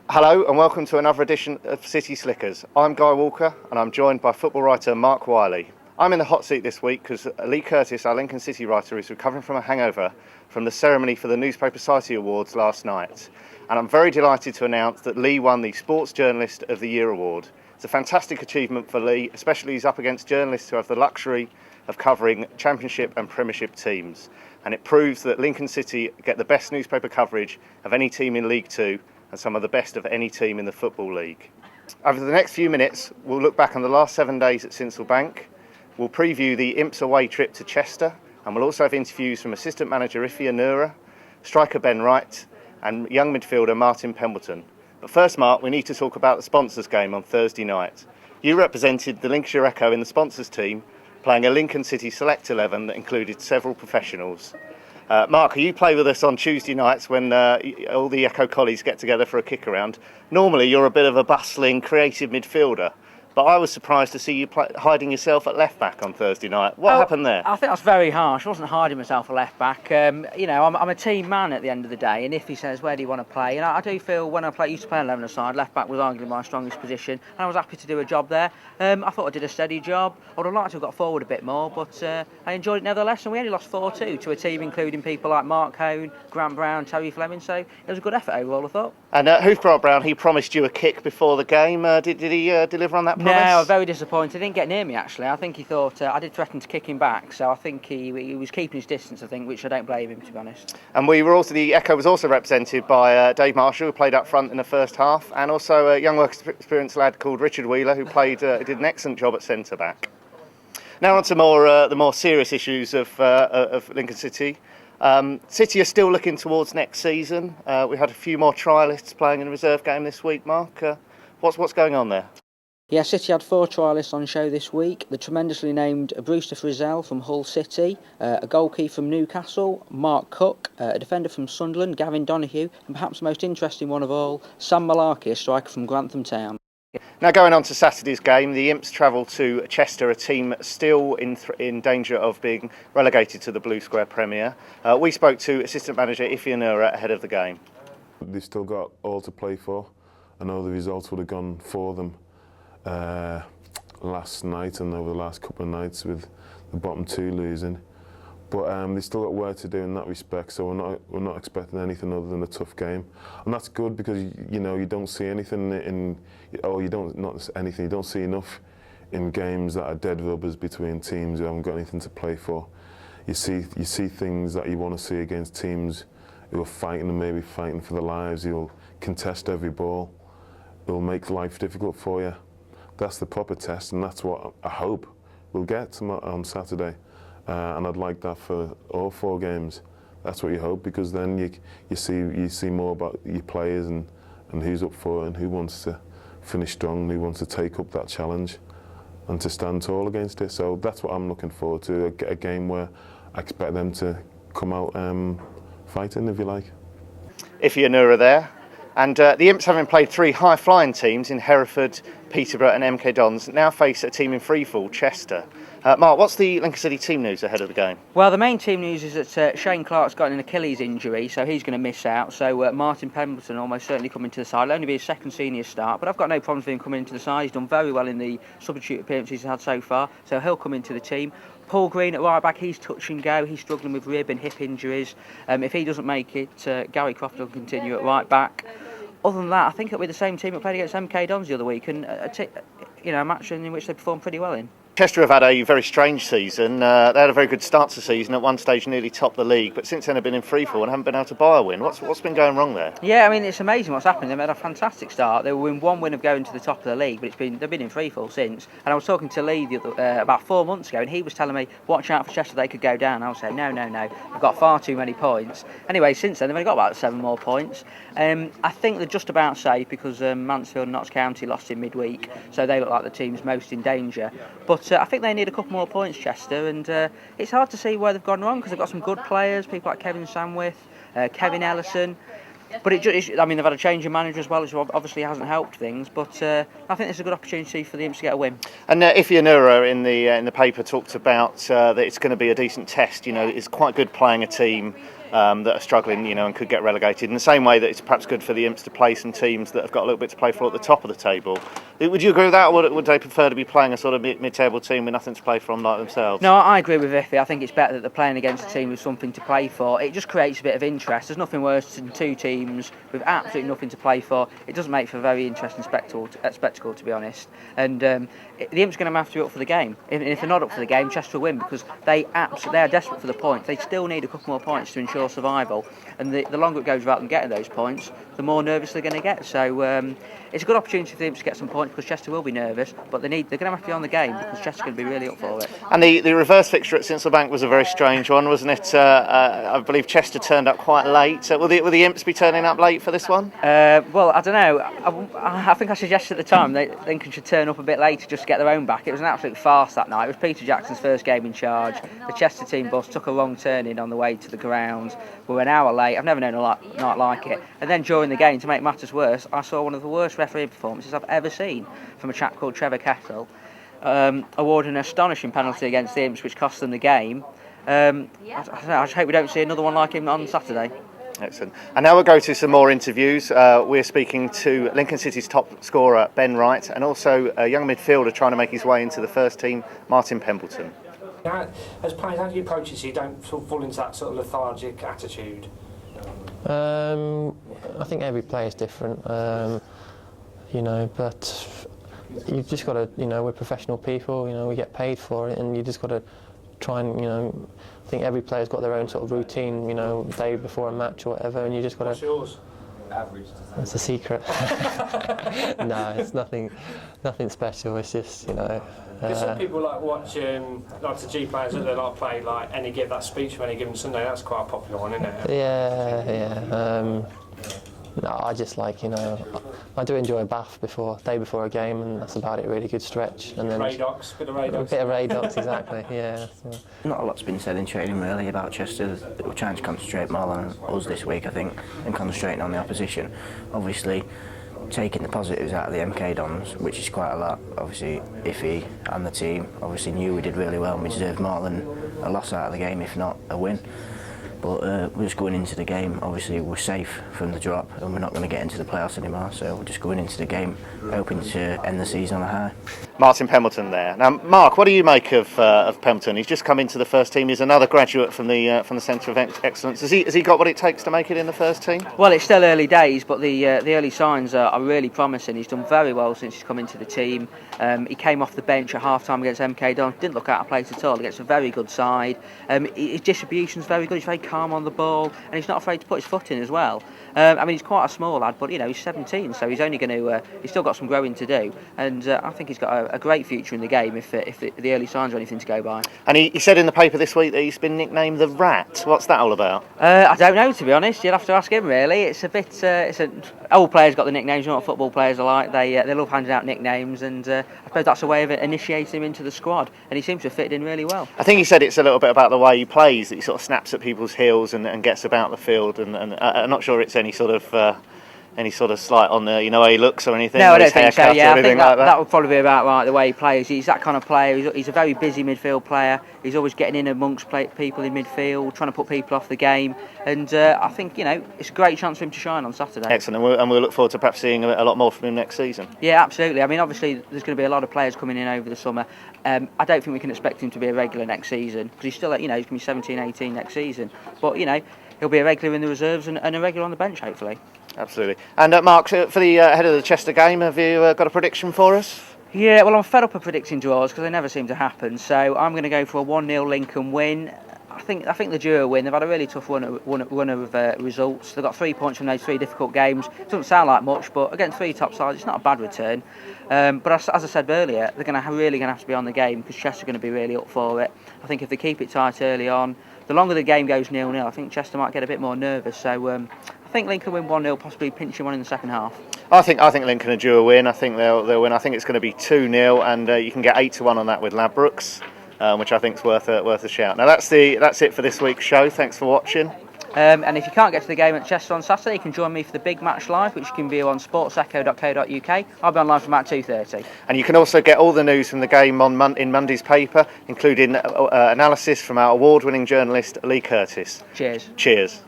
Hello and welcome to another edition of City Slickers. I'm Guy Walker and I'm joined by football writer Mark Whiley. I'm in the hot seat this week because Lee Curtis, our Lincoln City writer, is recovering from a hangover from the ceremony for the Newspaper Society Awards last night. And I'm very delighted to announce that Lee won the Sports Journalist of the Year award. It's a fantastic achievement for Lee, especially he's up against journalists who have the luxury of covering Championship and Premiership teams. And it proves that Lincoln City get the best newspaper coverage of any team in League Two and some of the best of any team in the Football League. Over the next few minutes, we'll look back on the last 7 days at Sincil Bank. We'll preview the Imps away trip to Chester, and we'll also have interviews from assistant manager Iffy Onuora, striker Ben Wright, and young midfielder Martin Pembleton. But first, Mark, we need to talk about the sponsors game on Thursday night. You represented the Lincolnshire Echo in the sponsors team, playing a Lincoln City Select 11 that included several professionals. Mark, you play with us on Tuesday nights when all the Echo colleagues get together for a kick around. Normally you're a bit of a bustling, creative midfielder, but I was surprised to see you hiding yourself at left back on Thursday night. What happened there? I think that's very harsh. I wasn't hiding myself at left back. I'm a team man at the end of the day, and if he says, where do you want to play? And I do feel when I used to play 11-a-side, left back was arguably my strongest position, and I was happy to do a job there. I thought I did a steady job. I would have liked to have got forward a bit more, but I enjoyed it nevertheless, and we only lost 4-2 to a team including people like Mark Hone, Grant Brown, Terry Fleming, so it was a good effort overall, I thought. And Grant Brown, he promised you a kick before the game. Did he deliver on that promise? No, I was very disappointed. He didn't get near me, actually. I think he thought I did threaten to kick him back, so I think he was keeping his distance, I think, which I don't blame him, to be honest. And the Echo was also represented by Dave Marshall, who played up front in the first half, and also a young work experience lad called Richard Wheeler, who did an excellent job at centre back. Now on to the more serious issues of Lincoln City. City are still looking towards next season. We had a few more trialists playing in a reserve game this week. Mark, what's going on there? Yeah, City had 4 trialists on show this week. The tremendously named Brewster Frizzell from Hull City, a goalkeeper from Newcastle, Mark Cook, a defender from Sunderland, Gavin Donoghue, and perhaps the most interesting one of all, Sam Malarkey, a striker from Grantham Town. Now going on to Saturday's game, the Imps travel to Chester, a team still in danger of being relegated to the Blue Square Premier. We spoke to assistant manager Iffy Onuora ahead of the game. They've still got all to play for. I know the results would have gone for them last night and over the last couple of nights with the bottom 2 losing. But they've still got work to do in that respect, so we're not expecting anything other than a tough game. And that's good because you don't see anything you don't see enough in games that are dead rubbers between teams who haven't got anything to play for. You see things that you want to see against teams who are fighting and maybe fighting for their lives. You'll contest every ball. It'll make life difficult for you. That's the proper test, and that's what I hope we'll get on Saturday. And I'd like that for all 4 games. That's what you hope, because then you see more about your players and who's up for it and who wants to finish strong, who wants to take up that challenge and to stand tall against it. So that's what I'm looking forward to, a game where I expect them to come out fighting, if you like. Iffy Onuora there. And the Imps, having played 3 high-flying teams in Hereford, Peterborough and MK Dons, now face a team in freefall, Chester. Mark, what's the Lincoln City team news ahead of the game? Well, the main team news is that Shane Clark's got an Achilles injury, so he's going to miss out. So Martin Pembleton almost certainly coming to the side. It'll only be his second senior start, but I've got no problems with him coming into the side. He's done very well in the substitute appearances he's had so far, so he'll come into the team. Paul Green at right back, he's touch and go. He's struggling with rib and hip injuries. If he doesn't make it, Gary Croft will continue at right back. Other than that, I think it'll be the same team that played against MK Dons the other week, and a match in which they performed pretty well in. Chester have had a very strange season. They had a very good start to the season. At one stage nearly topped the league, but since then they've been in freefall and haven't been able to buy a win. What's been going wrong there? Yeah, I mean, it's amazing what's happened. They've had a fantastic start. They were in 1 win of going to the top of the league, but they've been in freefall since. And I was talking to Lee about 4 months ago, and he was telling me, watch out for Chester, they could go down. I was saying, no, they've got far too many points. Anyway, since then they've only got about 7 more points. I think they're just about safe because Mansfield and Notts County lost in midweek, so they look like the teams most in danger. But I think they need a couple more points, Chester, and it's hard to see where they've gone wrong because they've got some good players, people like Kevin Samwith, Kevin Ellison. But they've had a change of manager as well, which obviously hasn't helped things. But I think it's a good opportunity for the Imps to get a win. And Iffy Onuora in the paper talked about that it's going to be a decent test. It's quite good playing a team that are struggling, and could get relegated. In the same way that it's perhaps good for the Imps to play some teams that have got a little bit to play for at the top of the table. Would you agree with that, or would they prefer to be playing a sort of mid-table team with nothing to play from like themselves? No, I agree with Iffy. I think it's better that they're playing against a team with something to play for. It just creates a bit of interest. There's nothing worse than two teams with absolutely nothing to play for. It doesn't make for a very interesting spectacle, to be honest. And the Imps are going to have to be up for the game. If they're not up for the game, Chester will win, because they are desperate for the points. They still need a couple more points to ensure survival. And the longer it goes without them getting those points, the more nervous they're going to get. So it's a good opportunity for the Imps to get some points, because Chester will be nervous, but they're going to have to be on the game, because Chester's going to be really up for it. And the reverse fixture at Sincil was a very strange one, wasn't it? I believe Chester turned up quite late. Will the Imps be turning up late for this one? Well, I don't know. I think I suggested at the time that Lincoln should turn up a bit later just to get their own back. It was an absolute farce that night. It was Peter Jackson's first game in charge. The Chester team bus took a wrong turn in on the way to the ground. We were an hour late. I've never known a night like it. And then during the game, to make matters worse, I saw one of the worst referee performances I've ever seen from a chap called Trevor Kettle, awarding an astonishing penalty against the Imps, which cost them the game. I just hope we don't see another one like him on Saturday. Excellent. And now we'll go to some more interviews. We're speaking to Lincoln City's top scorer, Ben Wright, and also a young midfielder trying to make his way into the first team, Martin Pembleton. As players, how do you approach it so you don't sort of fall into that sort of lethargic attitude? I think every player is different, but you've just got to, we're professional people, we get paid for it, and you just got to try and, I think every player's got their own sort of routine, day before a match or whatever, and you just got to... What's yours? Average. It's a secret. No, it's nothing special. It's just, Because some people like watching, like the G players that they like play, like any give that speech from any given Sunday. That's quite a popular one, isn't it? Yeah. No, I just like, I do enjoy a bath day before a game, and that's about it. Really good stretch, and then bit of Radox. A bit of Radox, exactly. Yeah. So. Not a lot's been said in training really about Chester. We're trying to concentrate more on us this week, I think, and concentrating on the opposition. Obviously, taking the positives out of the MK Dons, which is quite a lot. Obviously, Iffy and the team obviously knew we did really well, and we deserved more than a loss out of the game, if not a win. But we're just going into the game, obviously we're safe from the drop and we're not going to get into the playoffs anymore, so we're just going into the game hoping to end the season on a high. Martin Pembleton there. Now, Mark, what do you make of Pembleton? He's just come into the first team. He's another graduate from the Centre of Excellence. Has he got what it takes to make it in the first team? Well, it's still early days, but the early signs are really promising. He's done very well since he's come into the team. He came off the bench at half-time against MK Dons, didn't look out of place at all against a very good side. His distribution's very good. He's very calm on the ball, and he's not afraid to put his foot in as well. He's quite a small lad, but he's 17, so he's only going to. He's still got some growing to do, and I think he's got a great future in the game if the early signs are anything to go by. And he said in the paper this week that he's been nicknamed the Rat. What's that all about? I don't know, to be honest. You'll have to ask him. Really, it's a bit. Old players got the nicknames. You know what football players are like. They love handing out nicknames, and I suppose that's a way of initiating him into the squad. And he seems to have fitted in really well. I think he said it's a little bit about the way he plays, that he sort of snaps at people's heels and gets about the field. And I'm not sure it's any sort of slight on the how he looks or anything. No, I don't think so. Yeah, I think like that would probably be about right, the way he plays. He's that kind of player. He's a very busy midfield player. He's always getting in amongst people in midfield, trying to put people off the game. And I think it's a great chance for him to shine on Saturday. Excellent, and we'll look forward to perhaps seeing a lot more from him next season. Yeah, absolutely. I mean, obviously there's going to be a lot of players coming in over the summer. I don't think we can expect him to be a regular next season, because he's still he's going to be 17, 18 next season. But he'll be a regular in the reserves and a regular on the bench, hopefully. Absolutely. And Mark, for the head of the Chester game, have you got a prediction for us? Yeah, well, I'm fed up of predicting draws because they never seem to happen. So I'm going to go for a 1-0 Lincoln win. I think the duo win. They've had a really tough run of results. They've got 3 points from those 3 difficult games. It doesn't sound like much, but against 3 top sides, it's not a bad return. But as I said earlier, they're really going to have to be on the game, because Chester are going to be really up for it. I think if they keep it tight early on, the longer the game goes 0-0, I think Chester might get a bit more nervous. So I think Lincoln win 1-0, possibly pinching one in the second half. I think Lincoln are due a win. I think they'll win. I think it's going to be 2-0, and you can get 8-1 on that with Ladbrokes, which I think is worth a shout. Now that's it for this week's show. Thanks for watching, And if you can't get to the game at Chester on Saturday, you can join me for the big match live, which you can view on sportsecho.co.uk. I'll be online from about 2:30. And you can also get all the news from the game in Monday's paper, including analysis from our award-winning journalist Lee Curtis. Cheers. Cheers.